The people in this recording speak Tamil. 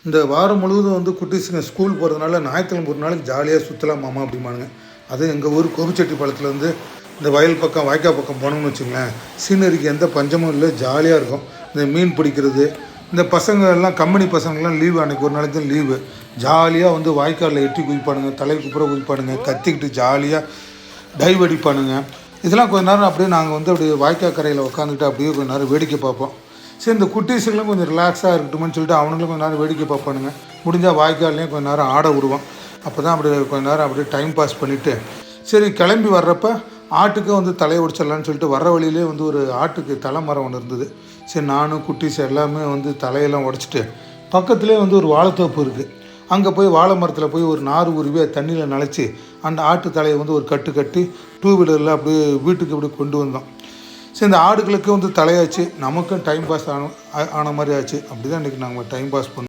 இந்த வாரம் முழுவதும் வந்து குட்டீஸுங்க ஸ்கூல் போகிறதுனால ஞாயிற்றுக்கிழமை ஒரு நாளைக்கு ஜாலியாக சுற்றலாம் மாமா அப்படிம்பானுங்க. அதுவும் எங்கள் ஊர் கோபிச்செட்டிப்பாளையத்தில் வந்து இந்த வயல் பக்கம் வாய்க்கால் பக்கம் போனோம்னு வச்சுங்களேன், சீனரிக்கு எந்த பஞ்சமும் இல்லை, ஜாலியாக இருக்கும். இந்த மீன் பிடிக்கிறது, இந்த பசங்க எல்லாம் கம்பெனி பசங்கள்லாம் லீவு, அன்றைக்கி ஒரு நாளைக்கு தான் லீவு, ஜாலியாக வந்து வாய்க்காலில் எட்டி குதிப்பானுங்க, தலைக்கு குப்புறம் குதிப்பானுங்க, கத்திக்கிட்டு ஜாலியாக டைவ் அடிப்பானுங்க. இதெல்லாம் கொஞ்ச நேரம் அப்படியே நாங்கள் வந்து அப்படியே வாய்க்கால் கரையில் உட்காந்துக்கிட்டு அப்படியே கொஞ்சம் நேரம் வேடிக்கை பார்ப்போம். சரி, இந்த குட்டீஸுங்களும் கொஞ்சம் ரிலாக்ஸாக இருக்கட்டும்னு சொல்லிட்டு அவனுங்களும் கொஞ்சம் நேரம் வேடிக்கை பார்ப்பானுங்க. முடிஞ்சால் வாய்க்கால்லையும் கொஞ்சம் நேரம் ஆட விடுவோம். அப்போ தான் அப்படி கொஞ்சம் நேரம் அப்படியே டைம் பாஸ் பண்ணிவிட்டு சரி கிளம்பி வர்றப்ப ஆட்டுக்கும் வந்து தலையை உடிச்சிடலான்னு சொல்லிட்டு வர்ற வழியிலே வந்து ஒரு ஆட்டுக்கு தலை மரம் ஒன்று இருந்தது. சரி, நானும் குட்டீஸ் எல்லாமே வந்து தலையெல்லாம் உடச்சிட்டு பக்கத்துலேயே வந்து ஒரு வாழைத்தோப்பு இருக்குது. அங்கே போய் வாழை மரத்தில் போய் ஒரு நார் உருவி தண்ணியில் நனைச்சி அந்த ஆட்டு தலையை வந்து ஒரு கட்டு கட்டி டூ வீலரில் அப்படியே வீட்டுக்கு இப்படி கொண்டு வந்தோம். சரி, இந்த ஆடுகளுக்கு வந்து தலையாச்சு, நமக்கும் டைம் பாஸ் ஆன மாதிரி ஆச்சு. அப்படி தான் இன்றைக்கி நாங்கள் டைம் பாஸ் பண்ணோம்.